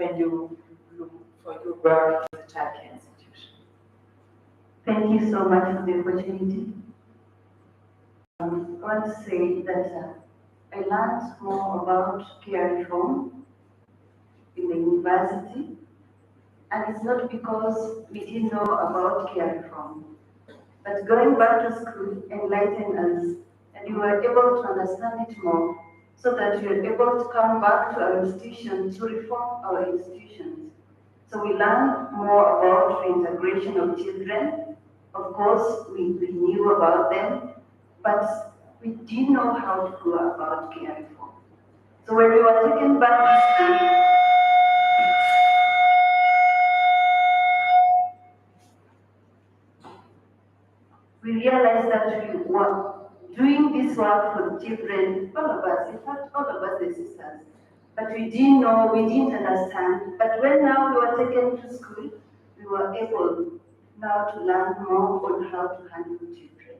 when you look for your work in the childcare institution? Thank you so much for the opportunity. I want to say that I learned more about care reform in the university, and it's not because we didn't know about care reform, but going back to school enlightened us, and we were able to understand it more, so that we are able to come back to our institution to reform our institutions. So we learned more about reintegration of children. Of course, we knew about them, but we didn't know how to go about care reform. So when we were taken back to school, we realized that we were doing this work for the children, all of us, in fact, all of us, the sisters. But we didn't know, we didn't understand. But when now we were taken to school, we were able now to learn more on how to handle children.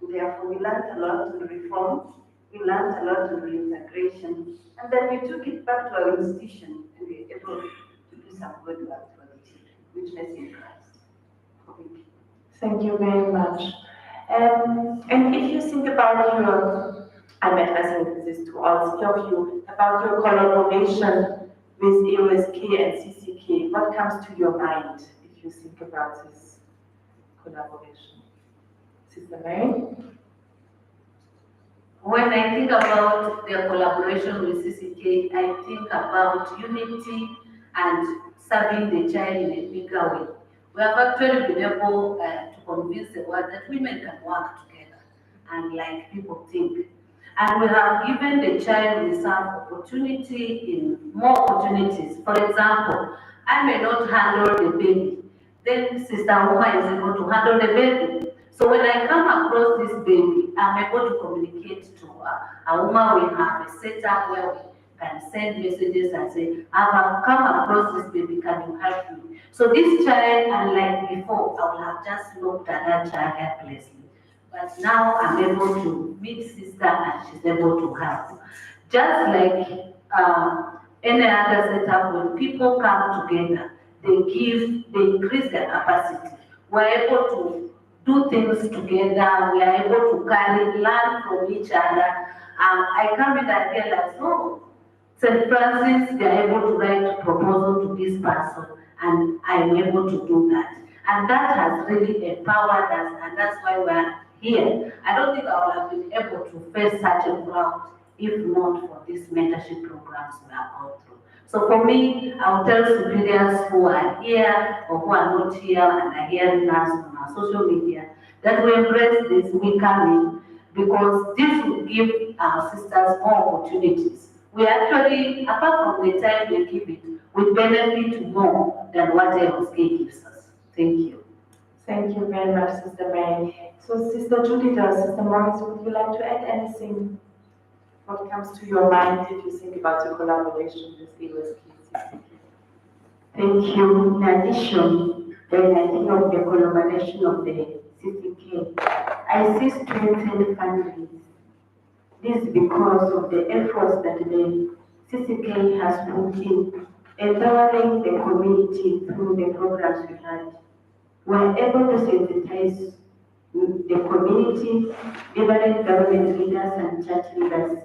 And therefore, we learned a lot on reform, we learned a lot on reintegration, and then we took it back to our institution and we were able to do some good work for the children, witness in Christ. Thank you. Thank you very much. And if you think about your, I'm addressing this to all of you, about your collaboration with EOSK and CCK, what comes to your mind if you think about this collaboration? Sister Mary? When I think about their collaboration with CCK, I think about unity and serving the child in a bigger way. We have actually been able to convince the world that women can work together, and like people think. And we have given the child with some opportunity in more opportunities. For example, I may not handle the baby, then Sister Uma is able to handle the baby. So when I come across this baby, I'm able to communicate to a woman. We have a setup where we can send messages and say, I have come across this baby, can you help me? So this child, unlike before, I would have just looked at that child helplessly. But now I'm able to meet sister and she's able to help. Just like any other setup, when people come together, they increase their capacity. We're able to do things together, we are able to learn from each other. I come in and realize, oh, St. Francis, they are able to write a proposal to this person, and I'm able to do that. And that has really empowered us, and that's why we're here. I don't think I would have been able to face such a crowd if not for these mentorship programs we have gone through. So for me, I'll tell superiors who are here or who are not here and are hearing us on our social media that we embrace this, we come in, because this will give our sisters more opportunities. We actually, apart from the time we give it, we benefit more than what LSK gives us. Thank you. Thank you very much, Sister Mary. So, Sister Judith or Sister Morris, would you like to add anything? What comes to your mind if you think about your collaboration with EOSK? Thank you. In addition, when I think of the collaboration of the CCK, I see strengthened families. This is because of the efforts that the CCK has put in empowering the community through the programs we had. We're able to sensitize the community, different government leaders and church leaders.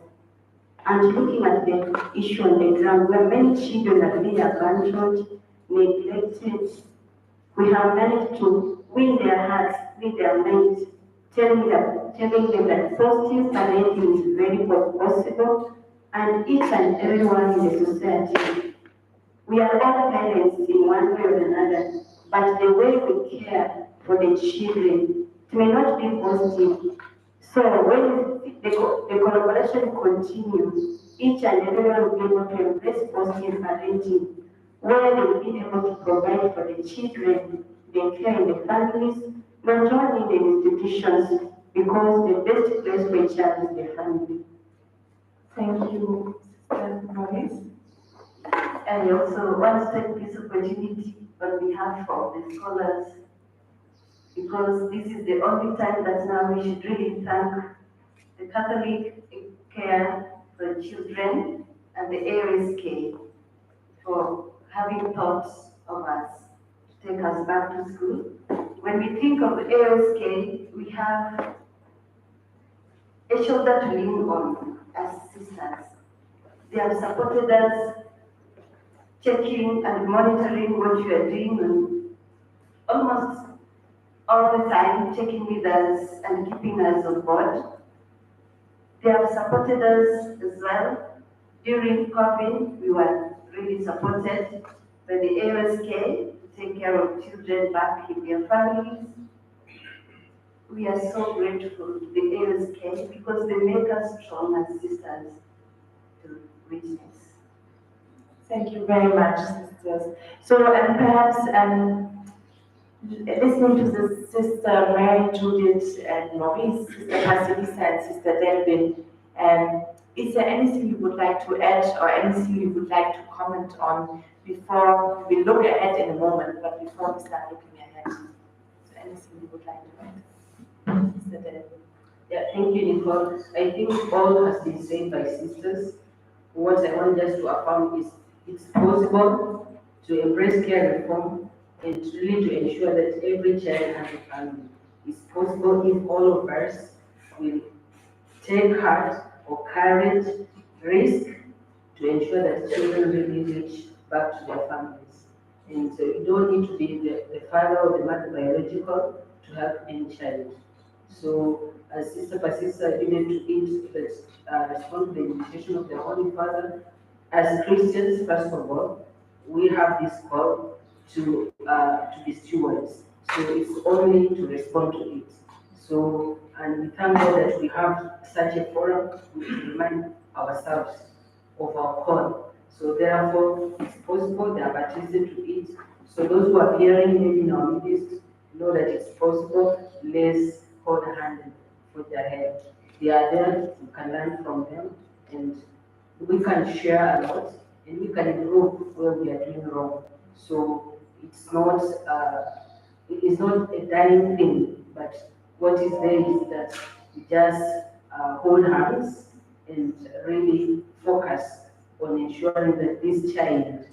And looking at the issue on the ground, where many children are being abandoned, neglected, we have managed to win their hearts, win their minds, telling them that positive parenting is very possible, and each and everyone in the society. We are all parents in one way or another, but the way we care for the children, it may not be positive. So when the collaboration continues, each and everyone will be able to embrace positive parenting, where they will be able to provide for the children, the care in the families, not only in the institutions, because the best place for a child is the family. Thank you, Sister Maurice. I also want to take this opportunity on behalf of the scholars, because this is the only time that now we should really thank the Catholic Care for Children and the ARSK for having thoughts of us to take us back to school. When we think of ASK, we have a shoulder to lean on as sisters. They have supported us, checking and monitoring what you are doing, and almost all the time checking with us and keeping us on board. They have supported us as well. During COVID, we were really supported by the ASK to take care of children back in their families. We are so grateful to the ASK because they make us strong as sisters to witness. Thank you very much, sisters. So, and perhaps listening to the sister Mary Judith and Maurice, sister Basilisa and sister Delvin, is there anything you would like to add or anything you would like to comment on before we look ahead in a moment, but before we start looking ahead? So anything you would like to add? Sister Delvin. Yeah, thank you, Nicole. I think all has been said by sisters. What I want just to affirm is it's possible to embrace care reform and really to ensure that every child has a family. It's possible if all of us will take heart or courage, risk to ensure that children really reach back to their families. And so you don't need to be the father or the mother biological to have any child. So, as Sister Pasisa alluded to it, that respond to the invitation of the Holy Father, as Christians, first of all, we have this call to be stewards. So it's only to respond to it. So, and we thank God that we have such a forum to remind ourselves of our call. So therefore, it's possible, they are baptized to it. So those who are hearing maybe in our midst know that it's possible. Let's hold a hand and put their head. They are there, we can learn from them, and we can share a lot, and we can improve where we are doing wrong. So it's not a dying thing, but what is there is that we just hold hands and really focus on ensuring that this child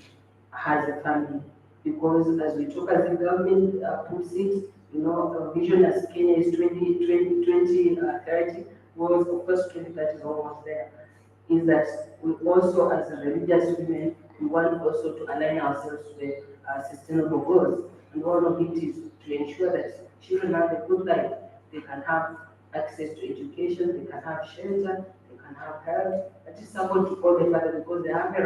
has a family. Because as we talk as the government puts it, our vision as Kenya is 2030, was of course 2030 is almost there, is that we also as a religious women, we want also to align ourselves to the sustainable goals. And one of it is to ensure that children have a good life. They can have access to education, they can have shelter, they can have health. That is support to all the father because they have a